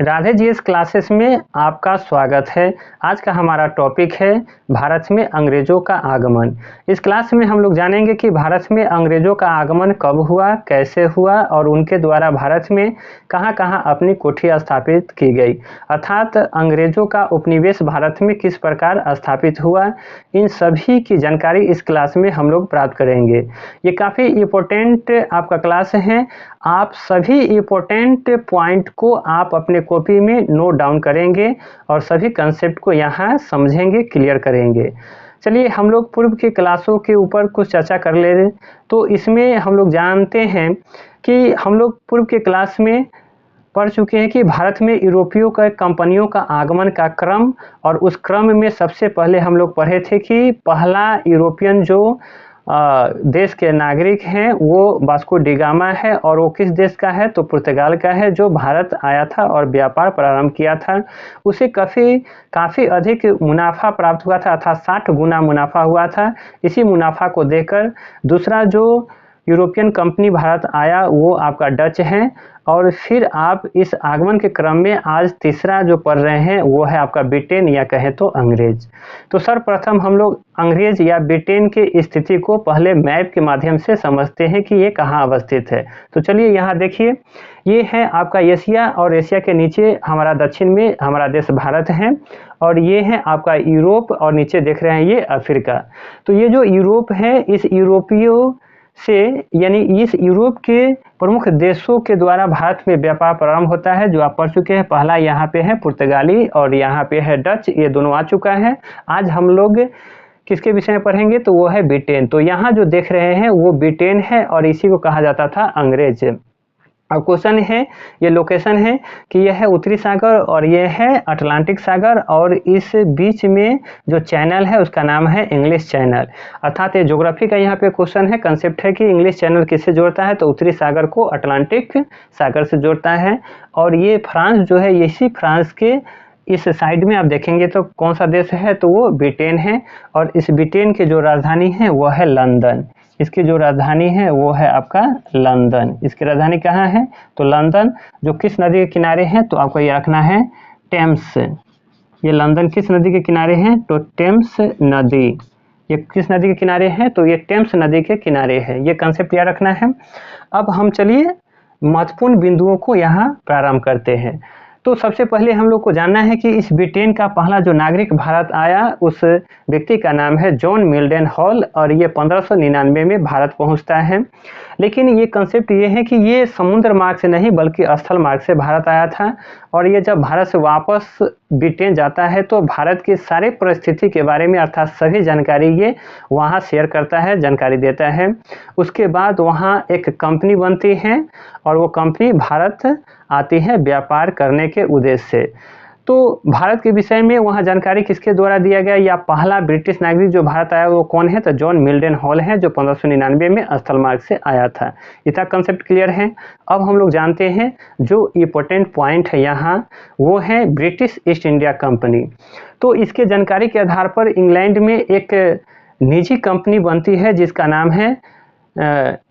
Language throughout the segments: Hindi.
राधे जी, इस क्लासेस में आपका स्वागत है। आज का हमारा टॉपिक है भारत में अंग्रेजों का आगमन। इस क्लास में हम लोग जानेंगे कि भारत में अंग्रेजों का आगमन कब हुआ, कैसे हुआ और उनके द्वारा भारत में कहां-कहां अपनी कोठी स्थापित की गई, अर्थात अंग्रेजों का उपनिवेश भारत में किस प्रकार स्थापित हुआ। इन सभी की जानकारी इस क्लास में हम लोग प्राप्त करेंगे। ये काफ़ी इम्पोर्टेंट आपका क्लास है। आप सभी इम्पोर्टेंट पॉइंट को आप अपने कॉपी में नोट डाउन करेंगे और सभी कंसेप्ट को यहाँ समझेंगे, क्लियर करेंगे। चलिए हम लोग पूर्व के क्लासों के ऊपर कुछ चर्चा कर ले रहे। तो इसमें हम लोग जानते हैं कि हम लोग पूर्व के क्लास में पढ़ चुके हैं कि भारत में यूरोपियों का कंपनियों का आगमन का क्रम, और उस क्रम में सबसे पहले हम लोग पढ़े थे कि पहला यूरोपियन जो देश के नागरिक हैं वो वास्को डी गामा है, और वो किस देश का है तो पुर्तगाल का है, जो भारत आया था और व्यापार प्रारंभ किया था। उसे काफ़ी अधिक मुनाफा प्राप्त हुआ था, अर्थात 60 गुना मुनाफा हुआ था। इसी मुनाफा को देखकर दूसरा जो यूरोपियन कंपनी भारत आया वो आपका डच है। और फिर आप इस आगमन के क्रम में आज तीसरा जो पढ़ रहे हैं वो है आपका ब्रिटेन, या कहें तो अंग्रेज। तो सर्वप्रथम हम लोग अंग्रेज या ब्रिटेन की स्थिति को पहले मैप के माध्यम से समझते हैं कि ये कहाँ अवस्थित है। तो चलिए यहाँ देखिए, ये है आपका एशिया, और एशिया के नीचे हमारा दक्षिण में हमारा देश भारत है, और ये है आपका यूरोप, और नीचे देख रहे हैं ये अफ्रीका। तो ये जो यूरोप है, इस यूरोपियों से यानी इस यूरोप के प्रमुख देशों के द्वारा भारत में व्यापार प्रारंभ होता है, जो आप पढ़ चुके हैं। पहला यहाँ पे है पुर्तगाली और यहाँ पे है डच, ये दोनों आ चुका है। आज हम लोग किसके विषय में पढ़ेंगे तो वो है ब्रिटेन। तो यहाँ जो देख रहे हैं वो ब्रिटेन है, और इसी को कहा जाता था अंग्रेज। अब क्वेश्चन है, ये लोकेशन है कि यह है उत्तरी सागर और ये है अटलांटिक सागर, और इस बीच में जो चैनल है उसका नाम है इंग्लिश चैनल। अर्थात ये ज्योग्राफी का यहाँ पे क्वेश्चन है, कंसेप्ट है कि इंग्लिश चैनल किससे जोड़ता है तो उत्तरी सागर को अटलांटिक सागर से जोड़ता है। और ये फ्रांस जो है, इसी फ्रांस के इस साइड में आप देखेंगे तो कौन सा देश है तो वो ब्रिटेन है। और इस ब्रिटेन की जो राजधानी है वो है लंदन। इसकी जो राजधानी है वो है आपका लंदन। इसकी राजधानी कहाँ है तो लंदन, जो किस नदी के किनारे है तो आपको ये रखना है टेम्स। ये लंदन किस नदी के किनारे है तो टेम्स नदी। ये किस नदी के किनारे है तो ये टेम्स नदी के किनारे है। ये कंसेप्ट याद रखना है। अब हम चलिए महत्वपूर्ण बिंदुओं को यहाँ प्रारंभ करते हैं। तो सबसे पहले हम लोग को जानना है कि इस ब्रिटेन का पहला जो नागरिक भारत आया उस व्यक्ति का नाम है जॉन मिल्डन हॉल, और ये 1599 में भारत पहुंचता है। लेकिन ये कंसेप्ट ये है कि ये समुद्र मार्ग से नहीं बल्कि स्थल मार्ग से भारत आया था, और ये जब भारत से वापस ब्रिटेन जाता है तो भारत की सारी परिस्थिति के बारे में अर्थात सभी जानकारी ये वहाँ शेयर करता है, जानकारी देता है। उसके बाद वहाँ एक कंपनी बनती है, और वो कंपनी भारत आती है व्यापार करने के उद्देश्य से। तो भारत के विषय में वहाँ जानकारी किसके द्वारा दिया गया, या पहला ब्रिटिश नागरिक जो भारत आया वो कौन है तो जॉन मिल्डन हॉल है, जो 1599 में स्थल मार्ग से आया था। इतना कंसेप्ट क्लियर है। अब हम लोग जानते हैं जो इम्पोर्टेंट पॉइंट है यहाँ, वो है ब्रिटिश ईस्ट इंडिया कंपनी। तो इसके जानकारी के आधार पर इंग्लैंड में एक निजी कंपनी बनती है जिसका नाम है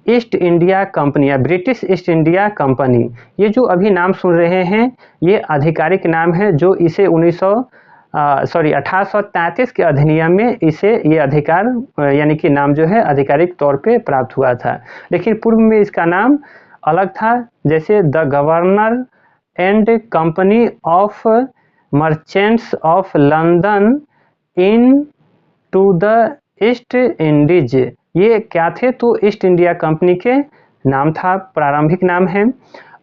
ईस्ट इंडिया कंपनी या ब्रिटिश ईस्ट इंडिया कंपनी। ये जो अभी नाम सुन रहे हैं ये आधिकारिक नाम है, जो इसे 1833 के अधिनियम में इसे ये अधिकार यानी कि नाम जो है आधिकारिक तौर पे प्राप्त हुआ था। लेकिन पूर्व में इसका नाम अलग था, जैसे the governor and company of merchants of London into the East Indies. ये क्या थे तो ईस्ट इंडिया कंपनी के नाम था, प्रारंभिक नाम है।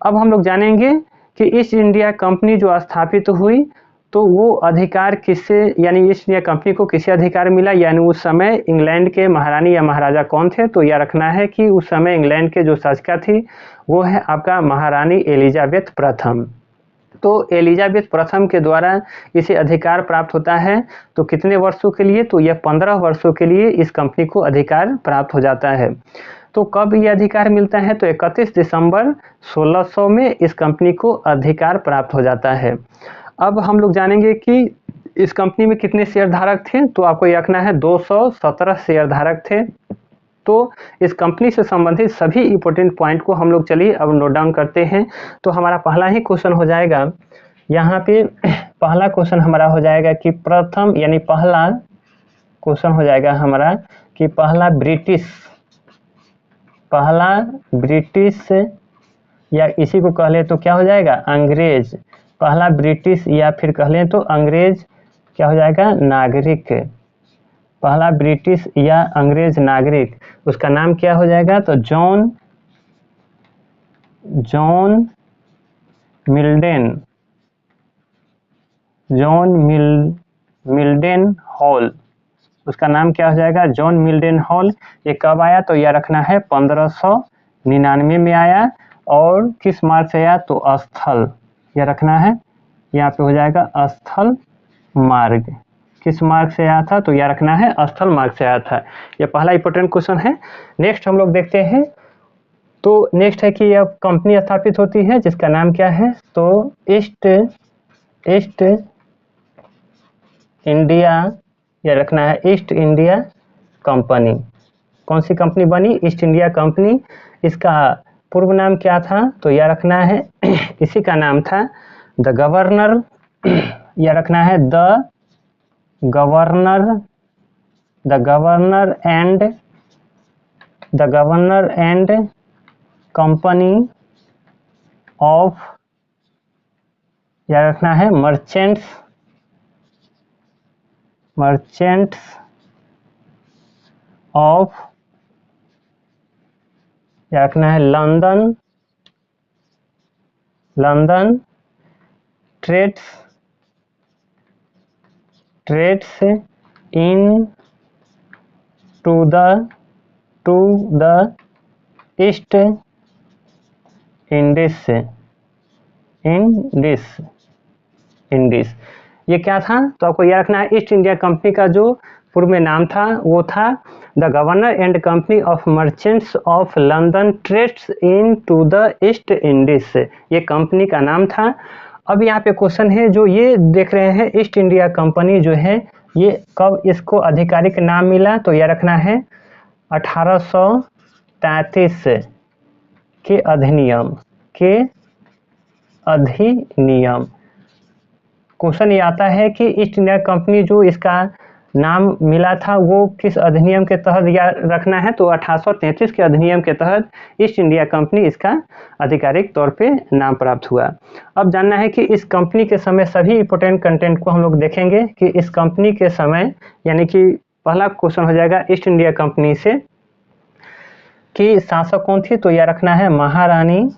अब हम लोग जानेंगे कि ईस्ट इंडिया कंपनी जो स्थापित हुई तो वो अधिकार किससे, यानी ईस्ट इंडिया कंपनी को किसे अधिकार मिला, यानी उस समय इंग्लैंड के महारानी या महाराजा कौन थे तो यह रखना है कि उस समय इंग्लैंड के जो शासिका थी वो है आपका महारानी एलिजाबेथ प्रथम। तो एलिजाबेथ प्रथम के द्वारा इसे अधिकार प्राप्त होता है। तो कितने वर्षों के लिए तो यह 15 वर्षों के लिए इस कंपनी को अधिकार प्राप्त हो जाता है। तो कब ये अधिकार मिलता है तो 31 दिसंबर 1600 में इस कंपनी को अधिकार प्राप्त हो जाता है। अब हम लोग जानेंगे कि इस कंपनी में कितने शेयर धारक थे तो आपको ये रखना है 217 शेयर धारक थे। तो इस कंपनी से संबंधित सभी इंपॉर्टेंट पॉइंट को हम लोग चलिए अब नोट डाउन करते हैं। तो हमारा पहला ही क्वेश्चन हो जाएगा यहाँ पे पहला क्वेश्चन हमारा हो जाएगा कि प्रथम, यानी पहला क्वेश्चन हो जाएगा हमारा कि पहला ब्रिटिश या इसी को कह ले तो क्या हो जाएगा, अंग्रेज। पहला ब्रिटिश या फिर कह लें तो अंग्रेज क्या हो जाएगा, नागरिक। पहला ब्रिटिश या अंग्रेज नागरिक, उसका नाम क्या हो जाएगा, तो जॉन मिल्डेन हॉल, उसका नाम क्या हो जाएगा, जॉन मिल्डेन हॉल। ये कब आया, तो यह रखना है 1599 में आया। और किस मार्ग से आया, तो स्थल, यह रखना है यहाँ पे हो जाएगा स्थल मार्ग। किस मार्ग से आया था, तो यह रखना है स्थल मार्ग से आया था। यह पहला इंपॉर्टेंट क्वेश्चन है। नेक्स्ट हम लोग देखते हैं, तो नेक्स्ट है कि यह कंपनी स्थापित होती है जिसका नाम क्या है, तो ईस्ट इंडिया, यह रखना है ईस्ट इंडिया कंपनी। कौन सी कंपनी बनी, ईस्ट इंडिया कंपनी। इसका पूर्व नाम क्या था, तो यह रखना है इसी का नाम था द गवर्नर, यह रखना है the governor and company of, यह रखना है मर्चेंट्स ऑफ, यह रखना है London trades into the East Indies. ये क्या था, तो आपको यह रखना है ईस्ट इंडिया कंपनी का जो पूर्व में नाम था वो था the governor and company of merchants of London trades into the East Indies, ये कंपनी का नाम था। अब यहाँ पे क्वेश्चन है, जो ये देख रहे हैं ईस्ट इंडिया कंपनी जो है, ये कब इसको आधिकारिक नाम मिला, तो यह रखना है 1833 के अधिनियम क्वेश्चन ये आता है कि ईस्ट इंडिया कंपनी जो इसका नाम मिला था वो किस अधिनियम के तहत या रखना है, तो 1833 के अधिनियम के तहत ईस्ट इंडिया कंपनी इसका आधिकारिक तौर पे नाम प्राप्त हुआ। अब जानना है कि इस कंपनी के समय सभी इंपोर्टेंट कंटेंट को हम लोग देखेंगे कि इस कंपनी के समय, यानी कि पहला क्वेश्चन हो जाएगा ईस्ट इंडिया कंपनी से कि शासक कौन थी, तो यह रखना है महारानी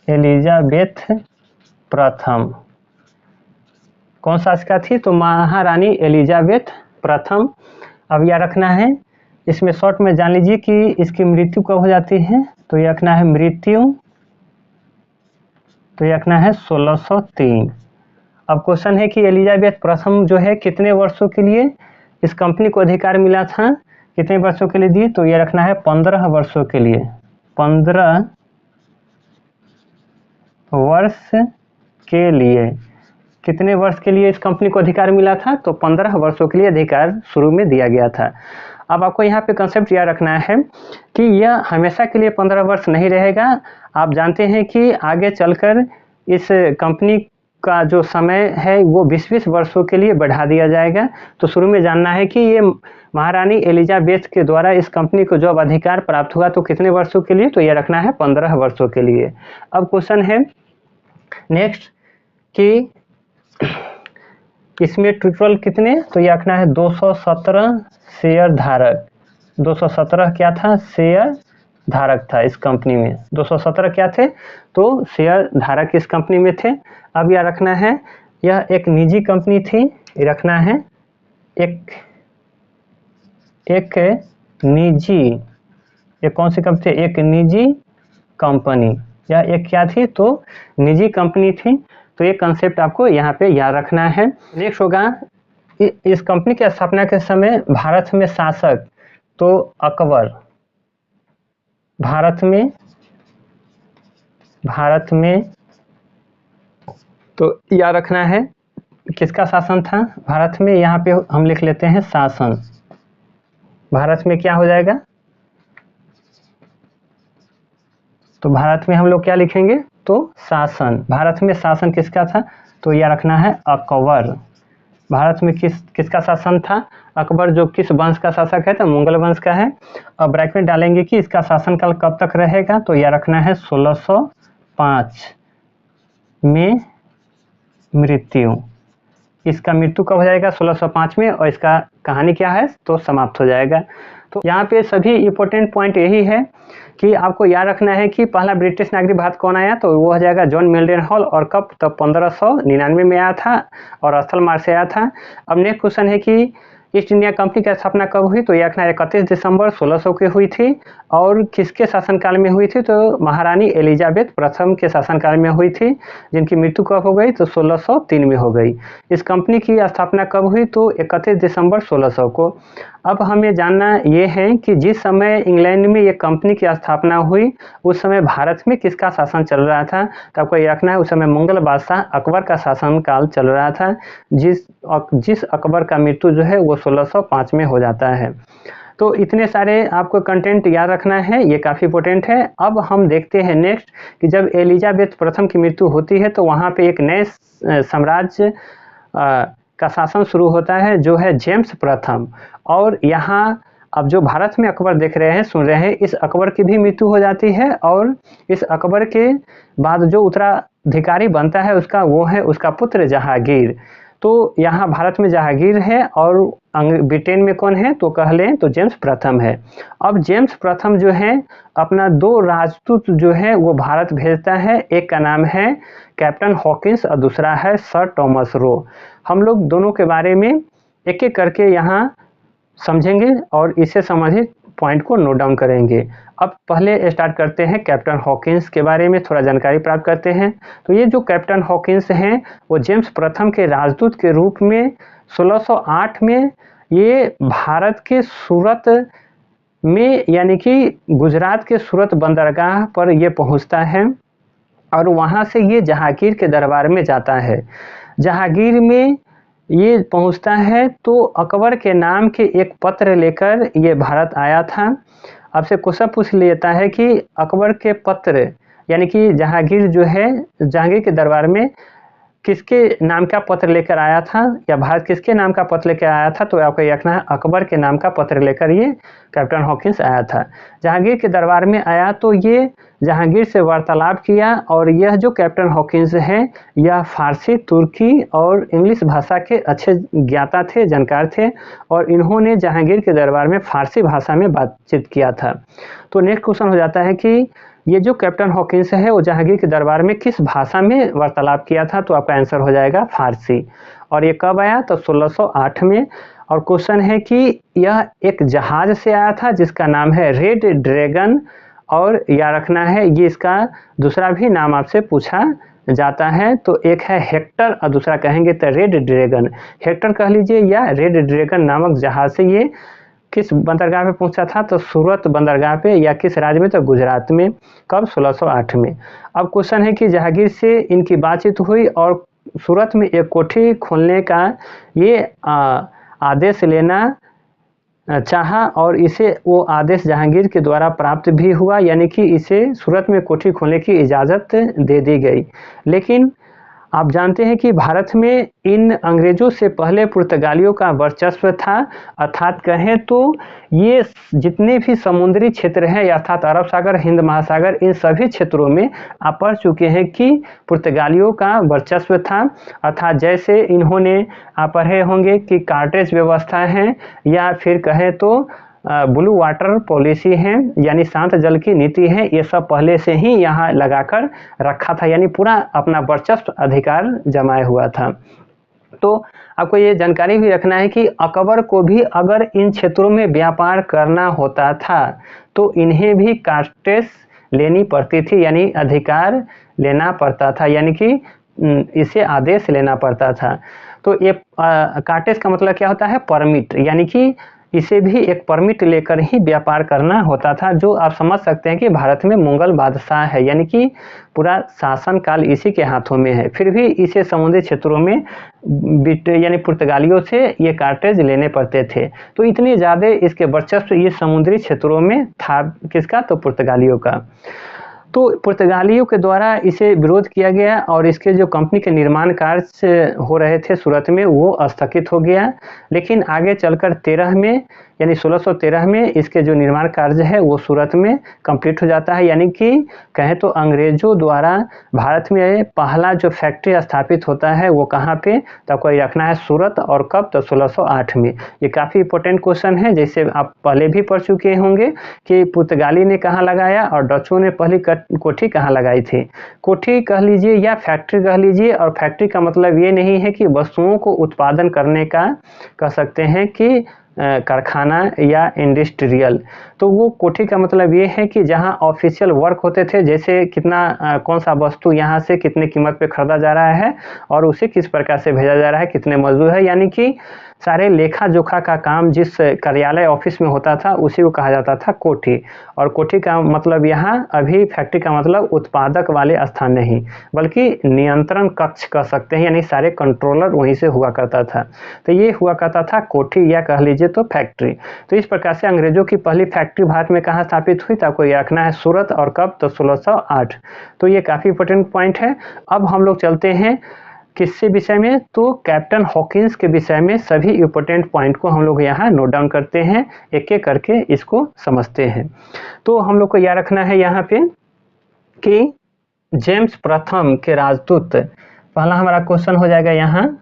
एलिजाबेथ प्रथम। कौन शासिका थी, तो महारानी एलिजाबेथ प्रथम। अब यह रखना है, इसमें शॉर्ट में जान लीजिए कि इसकी मृत्यु कब हो जाती है, तो यह रखना है मृत्यु, तो यह रखना है 1603। अब क्वेश्चन है कि एलिजाबेथ प्रथम जो है कितने वर्षों के लिए इस कंपनी को अधिकार मिला था, कितने वर्षों के लिए दिए, तो यह रखना है 15 वर्षों के लिए। 15 वर्ष के लिए, कितने वर्ष के लिए इस कंपनी को अधिकार मिला था, तो 15 वर्षों के लिए अधिकार शुरू में दिया गया था। अब आपको यहाँ पे कंसेप्ट याद रखना है कि यह हमेशा के लिए 15 वर्ष नहीं रहेगा। आप जानते हैं कि आगे चलकर इस कंपनी का जो समय है वो 20-20 वर्षों के लिए बढ़ा दिया जाएगा। तो शुरू में जानना है कि ये महारानी एलिजाबेथ के द्वारा इस कंपनी को जब अधिकार प्राप्त हुआ तो कितने वर्षों के लिए, तो यह रखना है 15 वर्षों के लिए। अब क्वेश्चन है नेक्स्ट कि इसमें टोटल कितने, तो यह रखना है 217 शेयर धारक। 217 क्या था, शेयर धारक था इस कंपनी में। 217 क्या थे, तो शेयर धारक इस कंपनी में थे। अब यह रखना है, यह एक निजी कंपनी थी, ये रखना है एक निजी, ये कौन सी कंपनी थी, एक निजी कंपनी, या एक क्या थी, तो निजी कंपनी थी। तो ये कंसेप्ट आपको यहाँ पे याद रखना है। नेक्स्ट होगा, इस कंपनी की स्थापना के समय भारत में शासक, तो अकबर। भारत में तो याद रखना है किसका शासन था भारत में, यहाँ पे हम लिख लेते हैं शासन। भारत में क्या हो जाएगा? तो भारत में हम लोग क्या लिखेंगे? तो शासन। भारत में शासन किसका था? तो यह रखना है अकबर। भारत में किसका शासन था? अकबर, जो किस वंश का शासक है? तो मुगल वंश का है। अब ब्रैकेट डालेंगे कि इसका शासनकाल कब तक रहेगा, तो यह रखना है 1605 में मृत्यु। इसका मृत्यु कब हो जाएगा? 1605 में, और इसका कहानी क्या है? तो समाप्त हो जाएगा। तो यहाँ पे सभी इंपॉर्टेंट पॉइंट यही है कि आपको याद रखना है कि पहला ब्रिटिश नागरिक भारत कौन आया, तो वो हो जाएगा जॉन मिल्टन हॉल, और कब? तब 1599 में आया था और स्थल मार्ग से आया था। अब नेक्स्ट क्वेश्चन है कि ईस्ट इंडिया कंपनी की स्थापना कब हुई, तो यह रखना 31 दिसंबर 1600 की हुई थी। और किसके शासनकाल में हुई थी? तो महारानी एलिजाबेथ प्रथम के शासनकाल में हुई थी, जिनकी मृत्यु कब हो गई? तो 1603 में हो गई। इस कंपनी की स्थापना कब हुई? तो 31 दिसंबर 1600 को। अब हमें जानना ये है कि जिस समय इंग्लैंड में ये कंपनी की स्थापना हुई, उस समय भारत में किसका शासन चल रहा था? तो आपको ये रखना है उस समय मुगल बादशाह अकबर का शासनकाल चल रहा था, जिस अकबर का मृत्यु जो है वो 1605 में हो जाता है। तो इतने सारे आपको कंटेंट याद रखना है, ये काफ़ी इंपॉर्टेंट है। अब हम देखते हैं नेक्स्ट कि जब एलिजाबेथ प्रथम की मृत्यु होती है तो वहाँ पे एक नए साम्राज्य का शासन शुरू होता है, जो है जेम्स प्रथम। और यहाँ अब जो भारत में अकबर देख रहे हैं, सुन रहे हैं, इस अकबर की भी मृत्यु हो जाती है, और इस अकबर के बाद जो उत्तराधिकारी बनता है उसका, वो है उसका पुत्र जहांगीर। तो यहाँ भारत में जहांगीर है और ब्रिटेन में कौन है? तो कह लें तो जेम्स प्रथम है। अब जेम्स प्रथम जो है अपना 2 राजदूत जो है वो भारत भेजता है। एक का नाम है कैप्टन हॉकिंस और दूसरा है सर टॉमस रो। हम लोग दोनों के बारे में एक एक करके यहाँ समझेंगे और इससे संबंधित पॉइंट को नोट डाउन करेंगे। अब पहले स्टार्ट करते हैं कैप्टन हॉकिंस के बारे में थोड़ा जानकारी प्राप्त करते हैं। तो ये जो कैप्टन हॉकिंस हैं वो जेम्स प्रथम के राजदूत के रूप में 1608 में ये भारत के सूरत में, यानी कि गुजरात के सूरत बंदरगाह पर ये पहुंचता है और वहां से ये जहांगीर के दरबार में जाता है। जहांगीर में ये पहुंचता है तो अकबर के नाम के एक पत्र लेकर ये भारत आया था। आपसे क्वेश्चन पूछ लेता है कि अकबर के पत्र, यानी कि जहांगीर जो है जहांगीर के दरबार में किसके नाम का पत्र लेकर आया था, या भारत किसके नाम का पत्र लेकर आया था? तो आपको रखना है अकबर के नाम का पत्र लेकर ये कैप्टन हॉकिंस आया था। जहांगीर के दरबार में आया तो ये जहांगीर से वार्तालाप किया, और यह जो कैप्टन हॉकिंस है यह फारसी, तुर्की और इंग्लिश भाषा के अच्छे ज्ञाता थे, जानकार थे, और इन्होंने जहांगीर के दरबार में फारसी भाषा में बातचीत किया था। तो नेक्स्ट क्वेश्चन हो जाता है कि ये जो कैप्टन हॉकिंस है वो जहांगीर के दरबार में किस भाषा में वार्तालाप किया था? तो आपका आंसर हो जाएगा फारसी। और ये कब आया? तो 1608 में। और क्वेश्चन है कि यह एक जहाज से आया था जिसका नाम है रेड ड्रैगन, और याद रखना है ये इसका दूसरा भी नाम आपसे पूछा जाता है। तो एक है हेक्टर और दूसरा कहेंगे तो रेड ड्रैगन। हेक्टर कह लीजिए या रेड ड्रैगन नामक जहाज से ये किस बंदरगाह पे पहुंचा था? तो सूरत बंदरगाह पे। या किस राज्य में? तो गुजरात में। कब? 1608 में। अब क्वेश्चन है कि जहांगीर से इनकी बातचीत हुई और सूरत में एक कोठी खोलने का ये आदेश लेना चाहा, और इसे वो आदेश जहांगीर के द्वारा प्राप्त भी हुआ, यानी कि इसे सूरत में कोठी खोलने की इजाज़त दे दी गई। लेकिन आप जानते हैं कि भारत में इन अंग्रेजों से पहले पुर्तगालियों का वर्चस्व था, अर्थात कहें तो ये जितने भी समुद्री क्षेत्र हैं, अर्थात अरब सागर, हिंद महासागर, इन सभी क्षेत्रों में आप पढ़ चुके हैं कि पुर्तगालियों का वर्चस्व था। अर्थात जैसे इन्होंने आप पढ़े होंगे कि कार्टेज व्यवस्था है, या फिर कहें तो ब्लू वाटर पॉलिसी है, यानी शांत जल की नीति है, ये सब पहले से ही यहाँ लगाकर रखा था, यानी पूरा अपना वर्चस्व अधिकार जमाए हुआ था। तो आपको ये जानकारी भी रखना है कि अकबर को भी अगर इन क्षेत्रों में व्यापार करना होता था तो इन्हें भी कार्टेज लेनी पड़ती थी, यानी अधिकार लेना पड़ता था, यानी कि इसे आदेश लेना पड़ता था। तो ये कार्टेज का मतलब क्या होता है? परमिट, यानी कि इसे भी एक परमिट लेकर ही व्यापार करना होता था, जो आप समझ सकते हैं कि भारत में मुगल बादशाह है, यानी कि पूरा शासन काल इसी के हाथों में है। फिर भी इसे समुद्री क्षेत्रों में यानी पुर्तगालियों से ये कार्टेज लेने पड़ते थे। तो इतनी ज़्यादा इसके वर्चस्व ये समुद्री क्षेत्रों में था, किसका? तो पुर्तगालियों का। तो पुर्तगालियों के द्वारा इसे विरोध किया गया और इसके जो कंपनी के निर्माण कार्य हो रहे थे सूरत में, वो स्थगित हो गया। लेकिन आगे चलकर 13 में यानी 1613 में इसके जो निर्माण कार्य है वो सूरत में कंप्लीट हो जाता है। यानी कि कहें तो अंग्रेजों द्वारा भारत में पहला जो फैक्ट्री स्थापित होता है वो कहाँ पे? तो आपको ये रखना है सूरत। और कब? तो 1608 में। ये काफ़ी इंपॉर्टेंट क्वेश्चन है, जैसे आप पहले भी पढ़ चुके होंगे कि पुर्तगाली ने कहाँ लगाया और डचों ने पहली कोठी कहाँ लगाई थी। कोठी कह लीजिए या फैक्ट्री कह लीजिए, और फैक्ट्री का मतलब ये नहीं है कि वस्तुओं को उत्पादन करने का, कह सकते हैं कि कारखाना या इंडस्ट्रियल। तो वो कोठी का मतलब ये है कि जहाँ ऑफिशियल वर्क होते थे, जैसे कितना कौन सा वस्तु यहाँ से कितने कीमत पे खरीदा जा रहा है और उसे किस प्रकार से भेजा जा रहा है, कितने मजदूर है, यानी कि सारे लेखा जोखा का काम जिस कार्यालय ऑफिस में होता था उसी को कहा जाता था कोठी। और कोठी का मतलब यहाँ अभी फैक्ट्री का मतलब उत्पादक वाले स्थान नहीं, बल्कि नियंत्रण कक्ष कह सकते हैं, यानी सारे कंट्रोलर वहीं से हुआ करता था। तो ये हुआ करता था कोठी या कह लीजिए तो फैक्ट्री। तो इस प्रकार से अंग्रेजों की पहली फैक्ट्री भारत में कहाँ स्थापित हुई? तो आपको ये रखना है सूरत। और कब? तो 1608। तो ये काफ़ी इंपॉर्टेंट पॉइंट है। अब हम लोग चलते हैं किससे विषय में? तो कैप्टन हॉकिंस के विषय में सभी इंपॉर्टेंट पॉइंट को हम लोग यहाँ नोट डाउन करते हैं, एक एक करके इसको समझते हैं। तो हम लोग को याद रखना है यहाँ पे कि जेम्स प्रथम के राजदूत, पहला हमारा क्वेश्चन हो जाएगा यहाँ।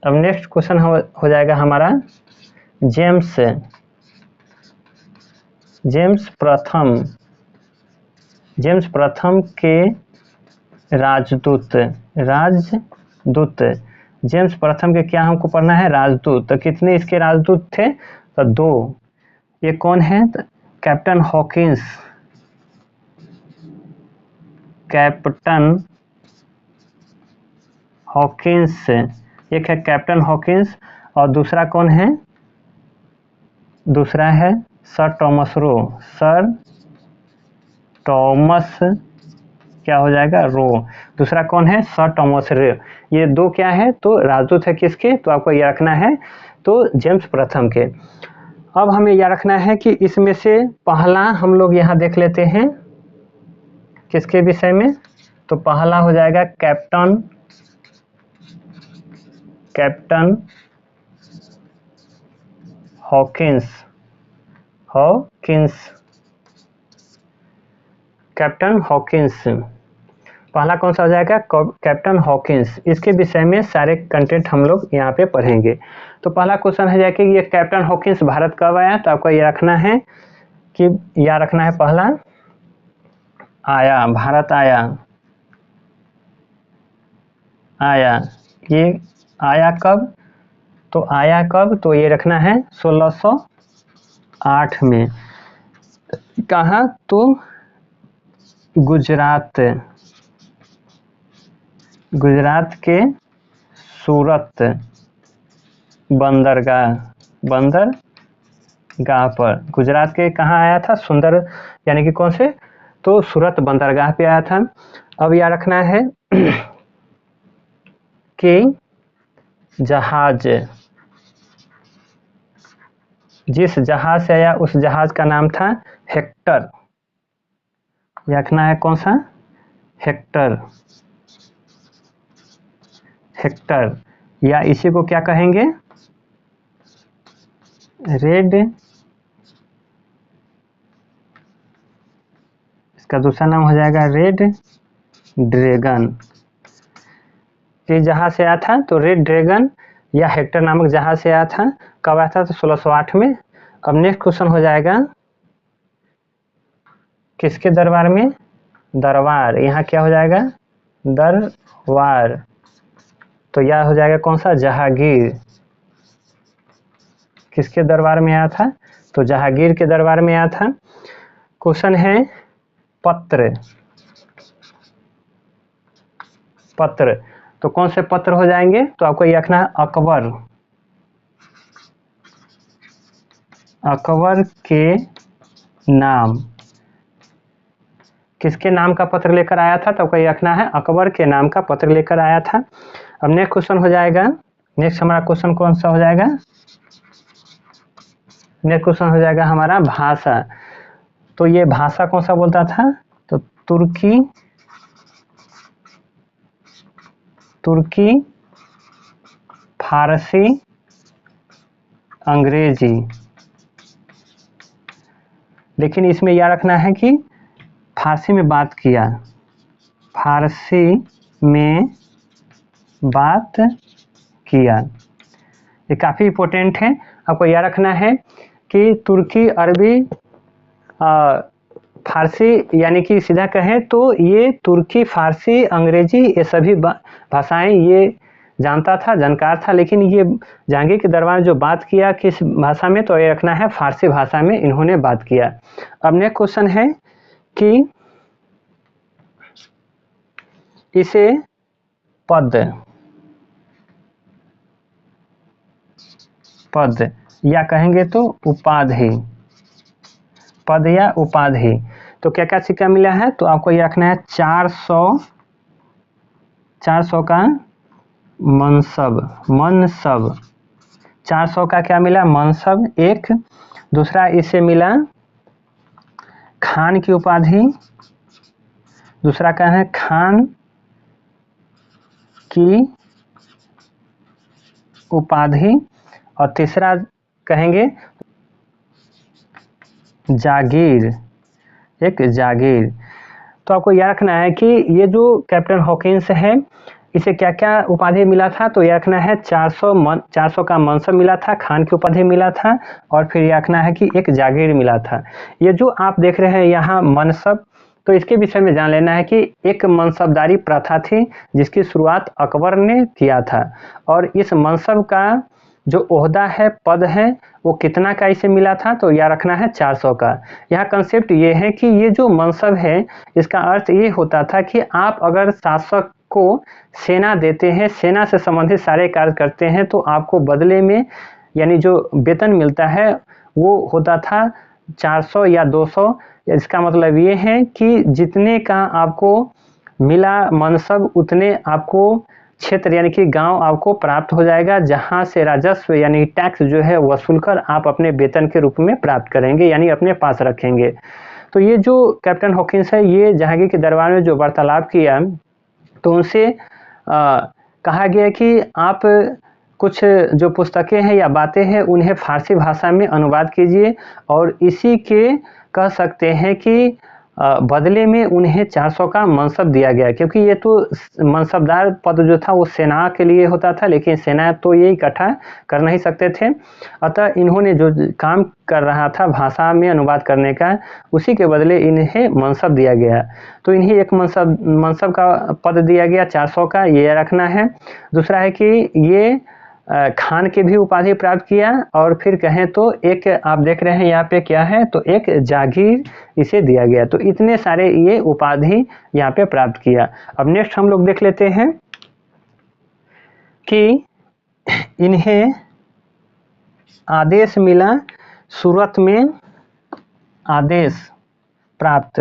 अब नेक्स्ट क्वेश्चन हो जाएगा हमारा जेम्स प्रथम के राजदूत। जेम्स प्रथम के क्या हमको पढ़ना है? राजदूत। तो कितने इसके राजदूत थे? तो 2। ये कौन है? तो कैप्टन हॉकिंस, एक है कैप्टन हॉकिंस और दूसरा कौन है? दूसरा है सर टॉमस क्या हो जाएगा? रो। दूसरा कौन है? Sir Thomas Roe. ये 2 क्या है? तो राजदूत है किसके? तो आपको यह रखना है तो जेम्स प्रथम के। अब हमें यह रखना है कि इसमें से पहला हम लोग यहाँ देख लेते हैं किसके विषय में। तो पहला हो जाएगा कैप्टन हॉकिंस। कैप्टन हॉकिंस पहला कौन सा हो जाएगा? Captain Hawkins. इसके विषय में सारे कंटेंट हम लोग यहाँ पे पढ़ेंगे। तो पहला क्वेश्चन है कि ये कैप्टन हॉकिंस भारत कब आया? तो आपको ये रखना है कि यह रखना है पहला भारत आया। ये आया कब? तो ये रखना है 1608 में। कहाँ? तो गुजरात के सूरत बंदरगाह पर। गुजरात के कहाँ आया था? सुंदर, यानी कि कौन से? तो सूरत बंदरगाह पे आया था। अब यह रखना है कि जहाज, जिस जहाज से आया उस जहाज का नाम था हेक्टर। रखना है कौन सा? हेक्टर, या इसी को क्या कहेंगे? रेड, इसका दूसरा नाम हो जाएगा रेड ड्रैगन। ये जहाज से आया था तो रेड ड्रैगन या हेक्टर नामक जहाज से आया था। कब आया था? तो 1608 में। अब नेक्स्ट क्वेश्चन हो जाएगा किसके दरबार में? दरबार। यहाँ क्या हो जाएगा? दरबार। तो यह हो जाएगा कौन सा? जहांगीर। किसके दरबार में आया था? तो जहांगीर के दरबार में आया था। क्वेश्चन है पत्र। तो कौन से पत्र हो जाएंगे? तो आपको ये रखना है अकबर। अकबर के नाम, किसके नाम का पत्र लेकर आया था? तो कोई रखना है अकबर के नाम का पत्र लेकर आया था। अब नेक्स्ट क्वेश्चन हो जाएगा, नेक्स्ट हमारा क्वेश्चन कौन सा हो जाएगा? नेक्स्ट क्वेश्चन हो जाएगा हमारा भाषा। तो ये भाषा कौन सा बोलता था? तो तुर्की, तुर्की, फारसी, अंग्रेजी। लेकिन इसमें यह रखना है कि फारसी में बात किया, फारसी में बात किया, ये काफ़ी इम्पोर्टेंट है। आपको यह रखना है कि तुर्की, अरबी, फारसी, यानी कि सीधा कहें तो ये तुर्की, फारसी, अंग्रेजी, ये सभी भाषाएं ये जानता था, जानकार था। लेकिन ये जहांगीर के दरबार जो बात किया किस भाषा में? तो ये रखना है फारसी भाषा में इन्होंने बात किया। अब नेक्स्ट क्वेश्चन है कि इसे पद, पद या कहेंगे तो उपाधि, पद या उपाधि, तो क्या क्या सिक्का मिला है? तो आपको ये रखना है 400 का मनसब, मनसब 400 का क्या मिला? मनसब एक। दूसरा इसे मिला खान की उपाधि, दूसरा क्या है? खान की उपाधि। और तीसरा कहेंगे जागीर, एक जागीर। तो आपको यह रखना है कि ये जो कैप्टन हॉकिंस है इसे क्या क्या उपाधि मिला था? तो यह रखना है 400 का मनसब मिला था, खान की उपाधि मिला था, और फिर यह रखना है कि एक जागीर मिला था। ये जो आप देख रहे हैं यहाँ मनसब, तो इसके विषय में जान लेना है कि एक मनसबदारी प्रथा थी जिसकी शुरुआत अकबर ने किया था। और इस मनसब का जो ओहदा है, पद है, वो कितना का इसे मिला था? तो यह रखना है 400 का। यहाँ कंसेप्ट ये है कि ये जो मनसब है इसका अर्थ ये होता था कि आप अगर शासक को सेना देते हैं, सेना से संबंधित सारे कार्य करते हैं, तो आपको बदले में यानी जो वेतन मिलता है वो होता था 400 या 200। इसका मतलब ये है कि जितने का आपको मिला मनसब उतने आपको क्षेत्र यानी कि गांव आपको प्राप्त हो जाएगा, जहां से राजस्व यानी टैक्स जो है वसूल कर आप अपने वेतन के रूप में प्राप्त करेंगे यानी अपने पास रखेंगे। तो ये जो कैप्टन हॉकिंस है ये जहांगीर के दरबार में जो वार्तालाप किया तो उनसे कहा गया कि आप कुछ जो पुस्तकें हैं या बातें हैं उन्हें फारसी भाषा में अनुवाद कीजिए, और इसी के कह सकते हैं कि बदले में उन्हें 400 का मनसब दिया गया, क्योंकि ये तो मनसबदार पद जो था वो सेना के लिए होता था, लेकिन सेना तो ये इकट्ठा कर नहीं सकते थे। अतः इन्होंने जो काम कर रहा था भाषा में अनुवाद करने का, उसी के बदले इन्हें मनसब दिया गया। तो इन्हें एक मनसब का पद दिया गया 400 का, ये रखना है। दूसरा है कि ये खान की भी उपाधि प्राप्त किया, और फिर कहें तो एक आप देख रहे हैं यहाँ पे क्या है, तो एक जागीर इसे दिया गया। तो इतने सारे ये उपाधि यहाँ पे प्राप्त किया। अब नेक्स्ट हम लोग देख लेते हैं कि इन्हें आदेश मिला सूरत में, आदेश प्राप्त,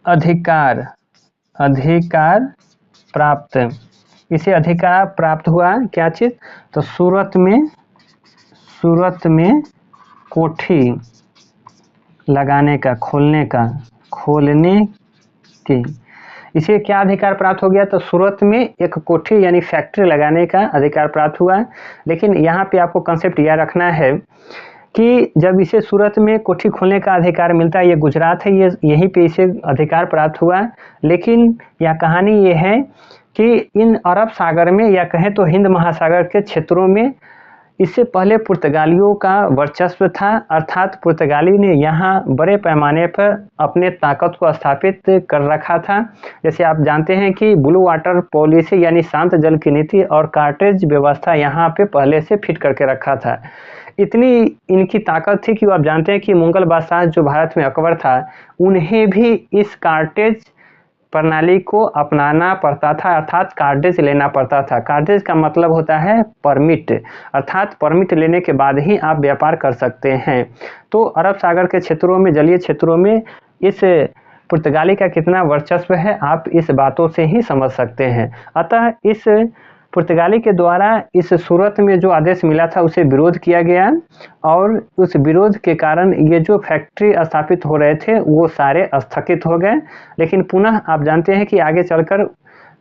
अधिकार, अधिकार प्राप्त, इसे अधिकार प्राप्त हुआ क्या चीज? तो सूरत में कोठी लगाने का, खोलने का, खोलने की, इसे क्या अधिकार प्राप्त हो गया? तो सूरत में एक कोठी यानी फैक्ट्री लगाने का अधिकार प्राप्त हुआ। लेकिन यहाँ पे आपको कंसेप्ट यह रखना है कि जब इसे सूरत में कोठी खोलने का अधिकार मिलता है, ये गुजरात है, ये यहीं पे इसे अधिकार प्राप्त हुआ। लेकिन यह कहानी ये है कि इन अरब सागर में या कहें तो हिंद महासागर के क्षेत्रों में इससे पहले पुर्तगालियों का वर्चस्व था, अर्थात पुर्तगाली ने यहाँ बड़े पैमाने पर अपने ताकत को स्थापित कर रखा था। जैसे आप जानते हैं कि ब्लू वाटर पॉलिसी यानी शांत जल की नीति और कार्टेज व्यवस्था यहाँ पे पहले से फिट करके रखा था। इतनी इनकी ताकत थी कि आप जानते हैं कि मुगल बादशाह जो भारत में अकबर था, उन्हें भी इस कार्टेज प्रणाली को अपनाना पड़ता था, अर्थात कार्डेज लेना पड़ता था। कार्डेज का मतलब होता है परमिट, अर्थात परमिट लेने के बाद ही आप व्यापार कर सकते हैं। तो अरब सागर के क्षेत्रों में, जलीय क्षेत्रों में इस पुर्तगाली का कितना वर्चस्व है आप इस बातों से ही समझ सकते हैं। अतः इस पुर्तगाली के द्वारा इस सूरत में जो आदेश मिला था उसे विरोध किया गया और उस विरोध के कारण ये जो फैक्ट्री स्थापित हो रहे थे वो सारे स्थगित हो गए। लेकिन पुनः आप जानते हैं कि आगे चलकर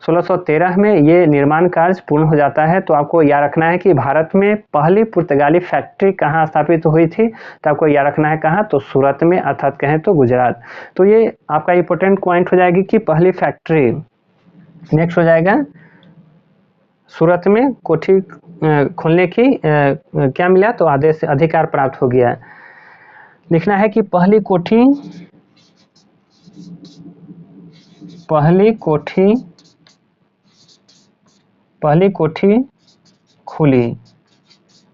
1613 में ये निर्माण कार्य पूर्ण हो जाता है। तो आपको याद रखना है कि भारत में पहली पुर्तगाली फैक्ट्री कहाँ स्थापित हुई थी, तो आपको याद रखना है कहाँ, तो सूरत में, अर्थात कहें तो गुजरात। तो ये आपका इंपॉर्टेंट पॉइंट हो जाएगी कि पहली फैक्ट्री। नेक्स्ट हो जाएगा सूरत में कोठी खोलने की क्या मिला, तो आदेश अधिकार प्राप्त हो गया। लिखना है कि पहली कोठी खुली।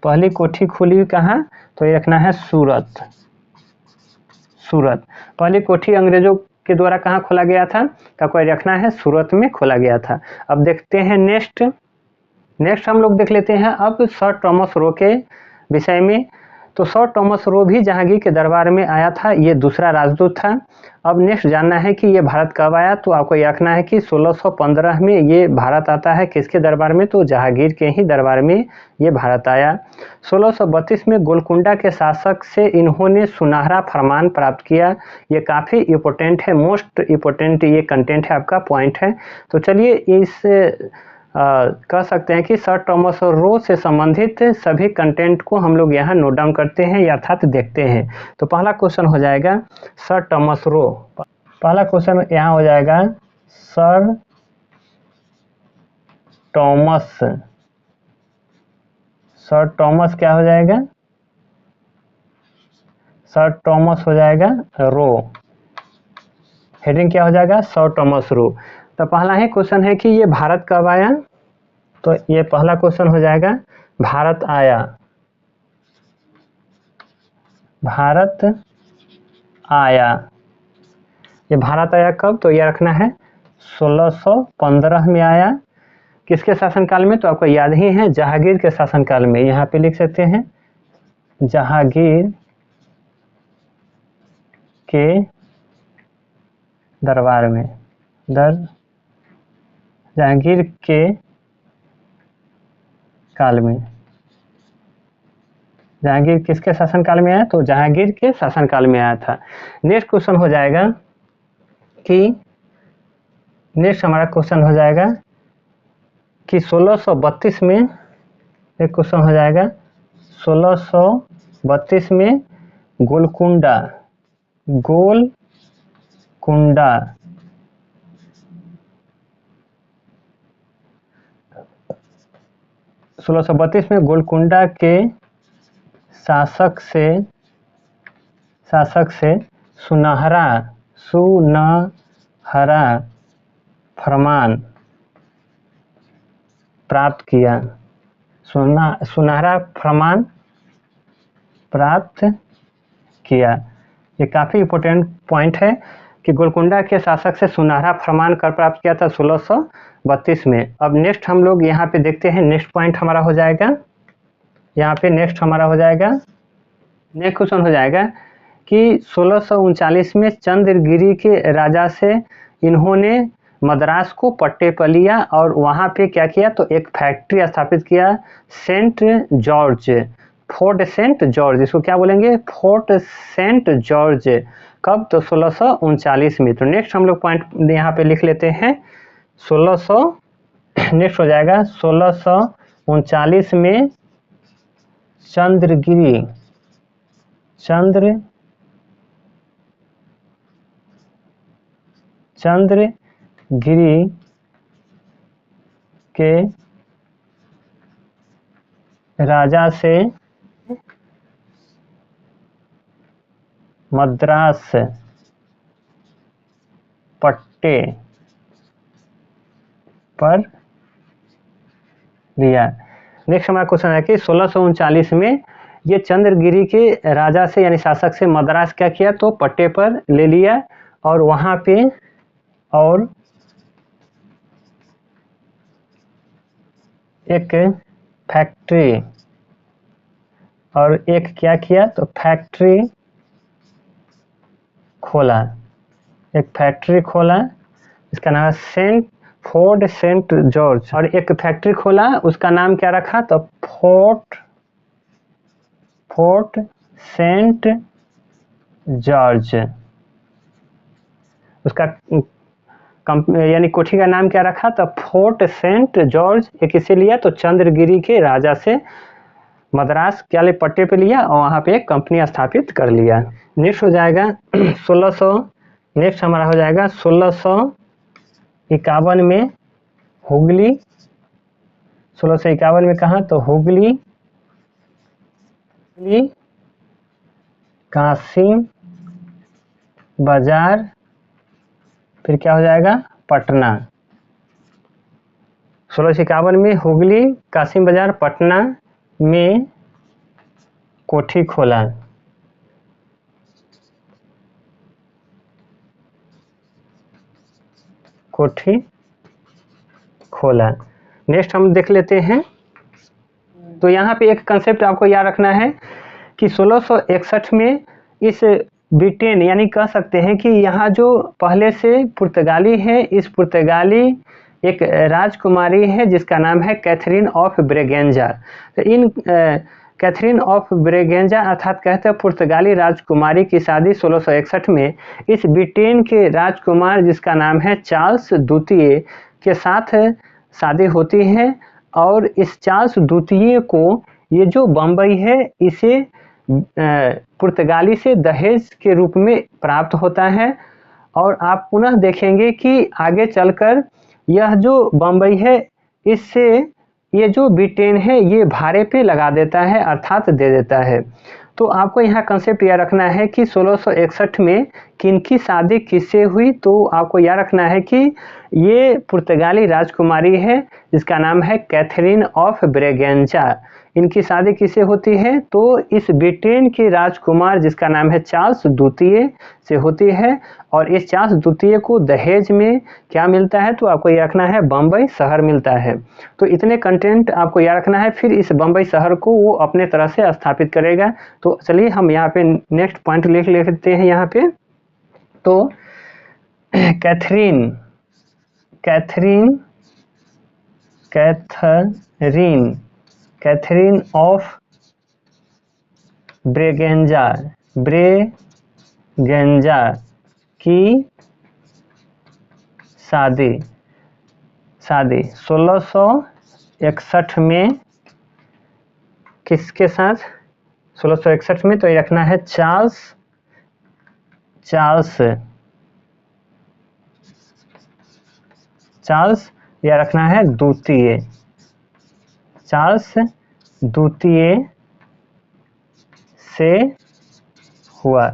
पहली कोठी खुली कहाँ, तो ये रखना है सूरत। पहली कोठी अंग्रेजों के द्वारा कहाँ खोला गया था, तो कोई रखना है सूरत में खोला गया था। अब देखते हैं नेक्स्ट हम लोग देख लेते हैं अब सर थॉमस रो के विषय में। तो सर थॉमस रो भी जहांगीर के दरबार में आया था, ये दूसरा राजदूत था। अब नेक्स्ट जानना है कि ये भारत कब आया, तो आपको ये रखना है कि 1615 में ये भारत आता है। किसके दरबार में, तो जहांगीर के ही दरबार में ये भारत आया। 1632 में गोलकुंडा के शासक से इन्होंने सुनहरा फरमान प्राप्त किया। ये काफ़ी इम्पोर्टेंट है, मोस्ट इम्पोर्टेंट ये कंटेंट है, आपका पॉइंट है। तो चलिए इस कह सकते हैं कि सर थॉमस रो से संबंधित सभी कंटेंट को हम लोग यहाँ नोट डाउन करते हैं अर्थात देखते हैं। तो पहला क्वेश्चन हो जाएगा सर थॉमस रो। पहला क्वेश्चन यहाँ हो जाएगा सर थॉमस क्या हो जाएगा, सर थॉमस हो जाएगा रो। हेडिंग क्या हो जाएगा, सर थॉमस रो। तो पहला ही क्वेश्चन है कि ये भारत कब आया, तो ये पहला क्वेश्चन हो जाएगा भारत आया ये भारत आया कब, तो ये रखना है 1615 में आया। किसके शासनकाल में, तो आपको याद ही है जहांगीर के शासनकाल में। यहाँ पे लिख सकते हैं जहांगीर के दरबार में। जहांगीर के काल में। जहांगीर किसके शासनकाल में आया, तो जहांगीर के शासनकाल में आया था। नेक्स्ट क्वेश्चन हो जाएगा कि हमारा क्वेश्चन हो जाएगा कि 1632 में एक क्वेश्चन हो जाएगा 1632 में गोलकुंडा 1632 में गोलकुंडा के शासक से सुनहरा फरमान प्राप्त किया। सुनहरा फरमान प्राप्त किया। ये काफ़ी इम्पोर्टेंट पॉइंट है कि गोलकुंडा के शासक से सुनहरा फरमान कर प्राप्त किया था 1632 में। अब नेक्स्ट हम लोग यहाँ पे देखते हैं, नेक्स्ट पॉइंट हमारा हो जाएगा यहाँ पे नेक्स्ट क्वेश्चन हो जाएगा कि 1639 में चंद्रगिरी के राजा से इन्होंने मद्रास को पट्टे पर लिया और वहाँ पे क्या किया, तो एक फैक्ट्री स्थापित किया फोर्ट सेंट जॉर्ज। इसको क्या बोलेंगे, फोर्ट सेंट जॉर्ज। कब, तो 1639 में। तो नेक्स्ट हम लोग पॉइंट यहाँ पे लिख लेते हैं 1600। नेक्स्ट हो जाएगा 1639 में चंद्रगिरी के राजा से मद्रास पट्टे पर लिया। नेक्स्ट हमारा क्वेश्चन है कि 1639 में ये चंद्रगिरी के राजा से यानी शासक से मद्रास क्या किया, तो पट्टे पर ले लिया और वहाँ पे एक फैक्ट्री, और एक क्या किया तो फैक्ट्री खोला, एक फैक्ट्री खोला, इसका नाम है फोर्ट सेंट जॉर्ज, और एक फैक्ट्री खोला उसका नाम क्या रखा तो फोर्ट सेंट जॉर्ज। उसका यानी कोठी का नाम क्या रखा तो फोर्ट सेंट जॉर्ज। ये किसे लिया तो चंद्रगिरी के राजा से मद्रास के वाले पट्टे पे लिया और वहाँ पे एक कंपनी स्थापित कर लिया। नेक्स्ट हो जाएगा 1600, नेक्स्ट हमारा हो जाएगा 1651 में हुगली, 1651 में कहा तो हुगली कासिम बाजार, फिर क्या हो जाएगा पटना। 1651 में हुगली कासिम बाजार पटना में कोठी खोला। कोठी खोला। नेक्स्ट हम देख लेते हैं। तो यहाँ पे एक कंसेप्ट आपको याद रखना है कि 1661 में इस ब्रिटेन यानी कह सकते हैं कि यहाँ जो पहले से पुर्तगाली है, इस पुर्तगाली एक राजकुमारी है जिसका नाम है कैथरीन ऑफ ब्रेगेंजा। तो इन कैथरीन ऑफ ब्रेगेंजा अर्थात कहते हैं पुर्तगाली राजकुमारी की शादी 1661 में इस ब्रिटेन के राजकुमार जिसका नाम है चार्ल्स द्वितीय के साथ शादी होती है। और इस चार्ल्स द्वितीय को ये जो बम्बई है इसे पुर्तगाली से दहेज के रूप में प्राप्त होता है। और आप पुनः देखेंगे कि आगे चलकर यह जो बम्बई है इससे ये जो ब्रिटेन है ये भाड़े पे लगा देता है अर्थात दे देता है। तो आपको यहाँ कंसेप्ट यह रखना है कि 1661 में किनकी शादी किससे हुई, तो आपको यह रखना है कि ये पुर्तगाली राजकुमारी है जिसका नाम है कैथरीन ऑफ ब्रेगेंजा। इनकी शादी किससे होती है तो इस ब्रिटेन के राजकुमार जिसका नाम है चार्ल्स द्वितीय से होती है। और इस चार्ल्स द्वितीय को दहेज में क्या मिलता है तो आपको यह रखना है बम्बई शहर मिलता है। तो इतने कंटेंट आपको याद रखना है, फिर इस बम्बई शहर को वो अपने तरह से स्थापित करेगा। तो चलिए हम यहाँ पे नेक्स्ट पॉइंट लिख लेते हैं यहाँ पे। तो कैथरीन ऑफ ब्रेगेंजा की शादी 1661 में किसके साथ 1661 में तो ये रखना है चार्ल्स या रखना है द्वितीय, चार्ल्स द्वितीय से हुआ।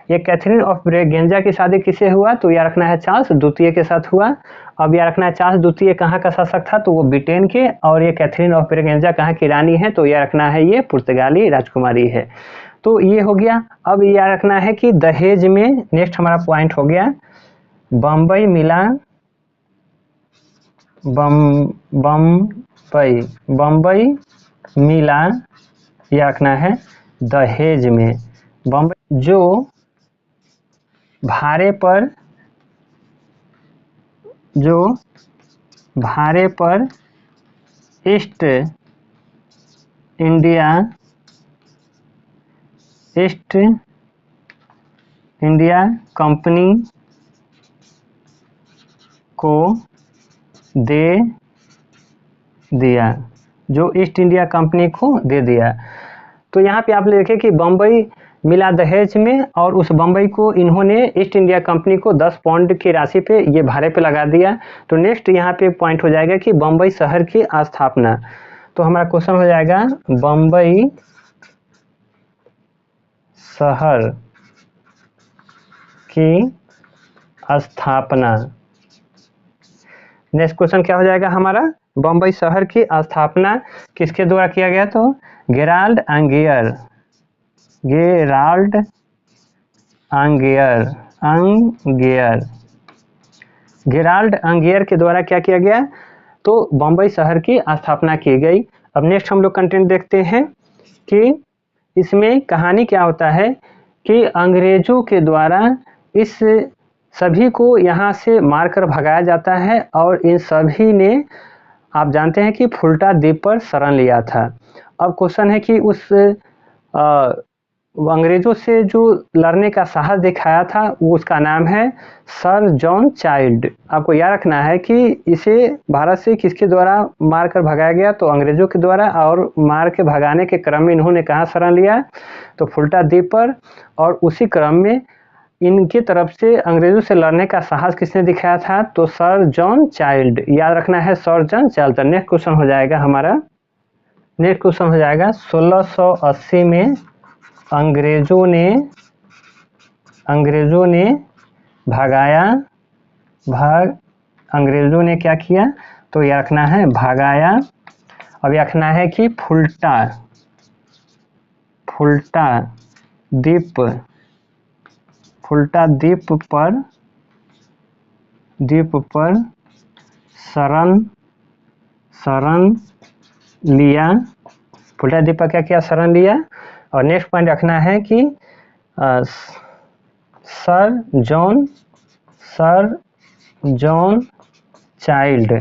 ये कैथरीन ऑफ ब्रेगेंजा की शादी किसे हुआ तो यह रखना है चार्ल्स द्वितीय के साथ हुआ। अब यह रखना है चार्ल्स द्वितीय कहाँ का शासक था तो वो ब्रिटेन के, और ये कैथरीन ऑफ ब्रेगेंजा कहाँ की रानी है तो यह रखना है ये पुर्तगाली राजकुमारी है। तो ये हो गया। अब यह रखना है कि दहेज में नेक्स्ट हमारा पॉइंट हो गया बम्बई मिला, यह रखना है दहेज में। बम्बई जो भाड़े पर ईस्ट इंडिया कंपनी को दे दिया, जो ईस्ट इंडिया कंपनी को दे दिया। तो यहाँ पे आप देखें कि बम्बई मिला दहेज में, और उस बम्बई को इन्होंने ईस्ट इंडिया कंपनी को 10 पाउंड की राशि पे ये भाड़े पे लगा दिया। तो नेक्स्ट यहाँ पे पॉइंट हो जाएगा कि बम्बई शहर की स्थापना। तो हमारा क्वेश्चन हो जाएगा बम्बई शहर की स्थापना। नेक्स्ट क्वेश्चन क्या हो जाएगा हमारा, बम्बई शहर की स्थापना किसके द्वारा किया गया तो गेराल्ड अंगियर के द्वारा क्या किया गया तो बम्बई शहर की स्थापना की गई। अब नेक्स्ट हम लोग कंटेंट देखते हैं कि इसमें कहानी क्या होता है कि अंग्रेजों के द्वारा इस सभी को यहाँ से मारकर भगाया जाता है और इन सभी ने, आप जानते हैं कि फुल्टा द्वीप पर शरण लिया था। अब क्वेश्चन है कि उस अंग्रेजों से जो लड़ने का साहस दिखाया था वो उसका नाम है सर जॉन चाइल्ड। आपको याद रखना है कि इसे भारत से किसके द्वारा मार कर भगाया गया, तो अंग्रेजों के द्वारा, और मार के भगाने के क्रम में इन्होंने कहाँ शरण लिया, तो फुल्टा द्वीप पर। और उसी क्रम में इनकी तरफ से अंग्रेजों से लड़ने का साहस किसने दिखाया था, तो सर जॉन चाइल्ड। याद रखना है sir John child. Next question हो जाएगा हमारा, नेक्स्ट क्वेश्चन हो जाएगा 1680 में अंग्रेजों ने अंग्रेजों ने क्या किया, तो यह रखना है भगाया। अब यह रखना है कि फुल्टा द्वीप पर शरण लिया। फुल्टा द्वीप पर क्या किया, शरण लिया। और नेक्स्ट पॉइंट रखना है कि सर जॉन चाइल्ड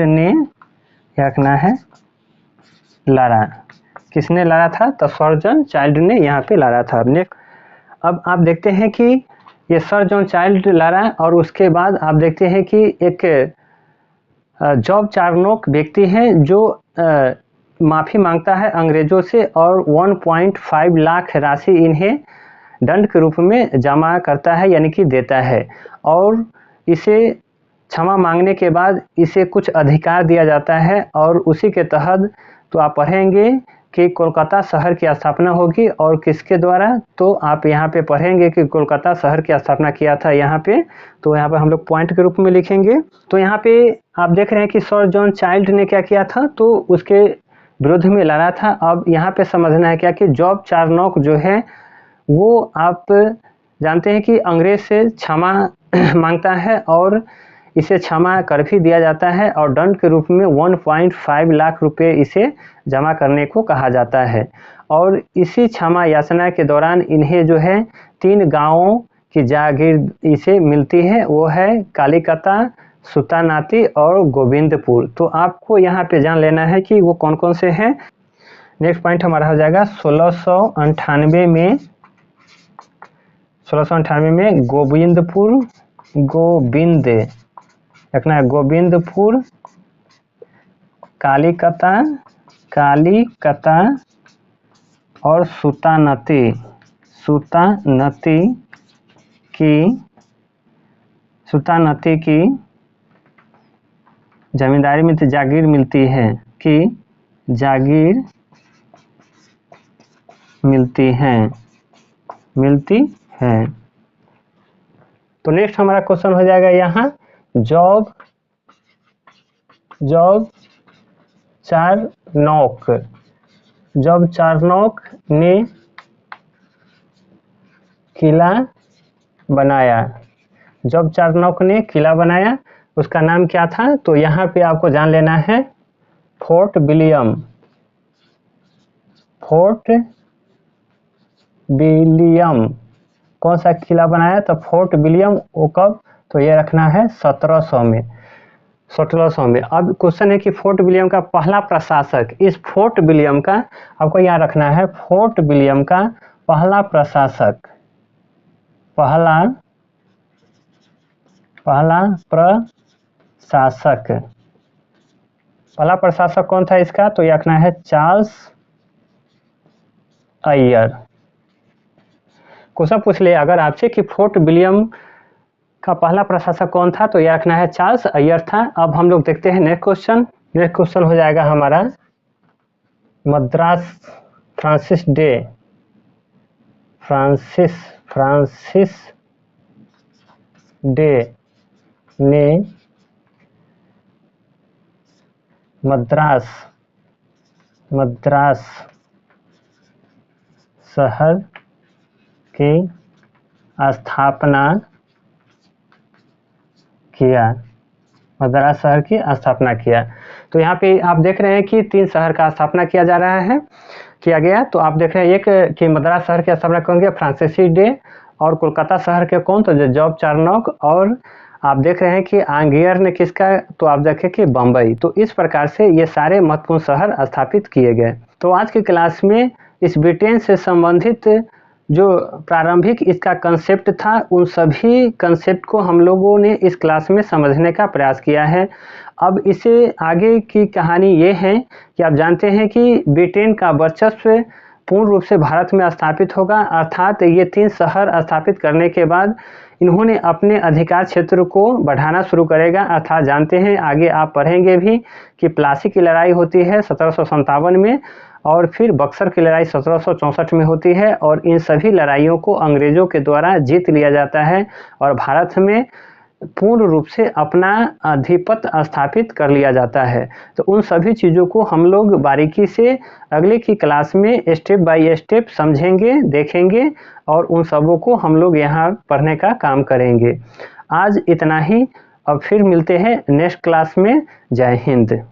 ने क्या रखना है, लड़ा। किसने लड़ा था, तो सर जॉन चाइल्ड ने यहाँ पे लड़ा था। अब आप देखते हैं कि ये सर जॉन चाइल्ड लड़ा और उसके बाद आप देखते हैं कि एक जॉब चार्नोक व्यक्ति है जो माफ़ी मांगता है अंग्रेजों से और 1.5 लाख राशि इन्हें दंड के रूप में जमा करता है, यानी कि देता है। और इसे क्षमा मांगने के बाद इसे कुछ अधिकार दिया जाता है और उसी के तहत तो आप पढ़ेंगे कि कोलकाता शहर की स्थापना होगी। और किसके द्वारा, तो आप यहाँ पे पढ़ेंगे कि कोलकाता शहर की स्थापना किया था यहाँ पे, तो यहाँ पे हम लोग पॉइंट के रूप में लिखेंगे। तो यहाँ पे आप देख रहे हैं कि सर जॉन चाइल्ड ने क्या किया था, तो उसके विरुद्ध में लड़ा था। अब यहाँ पे समझना है क्या कि जॉब चार्नोक जो है वो आप जानते हैं कि अंग्रेज से क्षमा मांगता है और इसे क्षमा कर भी दिया जाता है और दंड के रूप में 1.5 लाख रुपए इसे जमा करने को कहा जाता है। और इसी क्षमा याचना के दौरान इन्हें जो है 3 गांवों की जागीर इसे मिलती है, वो है कालीकता, सुतानाती और गोविंदपुर। तो आपको यहाँ पे जान लेना है कि वो कौन कौन से हैं। नेक्स्ट पॉइंट हमारा हो जाएगा 1698 में गोविंदपुर, कालीकता और सुतानाती की जमींदारी में जागीर मिलती है। तो नेक्स्ट हमारा क्वेश्चन हो जाएगा यहाँ जॉब चार्नोक ने किला बनाया। उसका नाम क्या था, तो यहाँ पे आपको जान लेना है फोर्ट विलियम। कौन सा किला बनाया, तो फोर्ट विलियम। वो कब, तो ये रखना है 1700 में। अब क्वेश्चन है कि फोर्ट विलियम का पहला प्रशासक, इस फोर्ट विलियम का आपको याद रखना है, फोर्ट विलियम का पहला प्रशासक कौन था इसका, तो यह रखना है चार्ल्स अय्यर। क्वेश्चन पूछ ले अगर आपसे कि फोर्ट विलियम का पहला प्रशासक कौन था, तो यह रखना है चार्ल्स अय्यर था। अब हम लोग देखते हैं नेक्स्ट क्वेश्चन हो जाएगा हमारा मद्रास फ्रांसिस डे ने मद्रास शहर की स्थापना किया, मद्रास शहर की स्थापना किया। तो यहाँ पे आप देख रहे हैं कि 3 शहर का स्थापना किया जा रहा है, किया गया। तो आप देख रहे हैं एक कि मद्रास शहर की स्थापना कौन किया, फ्रांसीसी डे। और कोलकाता शहर के कौन, तो जॉर्ज चार्नोक। और आप देख रहे हैं कि आंगियर ने किसका, तो आप देखें कि बम्बई। तो इस प्रकार से ये सारे महत्वपूर्ण शहर स्थापित किए गए। तो आज की क्लास में इस ब्रिटेन से संबंधित जो प्रारंभिक इसका कंसेप्ट था, उन सभी कंसेप्ट को हम लोगों ने इस क्लास में समझने का प्रयास किया है। अब इसे आगे की कहानी ये है कि आप जानते हैं कि ब्रिटेन का वर्चस्व पूर्ण रूप से भारत में स्थापित होगा, अर्थात ये 3 शहर स्थापित करने के बाद इन्होंने अपने अधिकार क्षेत्र को बढ़ाना शुरू करेगा। अर्थात जानते हैं, आगे आप पढ़ेंगे भी कि प्लासी की लड़ाई होती है 1757 में, और फिर बक्सर की लड़ाई 1764 में होती है, और इन सभी लड़ाइयों को अंग्रेजों के द्वारा जीत लिया जाता है और भारत में पूर्ण रूप से अपना आधिपत्य स्थापित कर लिया जाता है। तो उन सभी चीज़ों को हम लोग बारीकी से अगले की क्लास में स्टेप बाय स्टेप समझेंगे, देखेंगे, और उन सबों को हम लोग यहाँ पढ़ने का काम करेंगे। आज इतना ही, अब फिर मिलते हैं नेक्स्ट क्लास में। जय हिंद।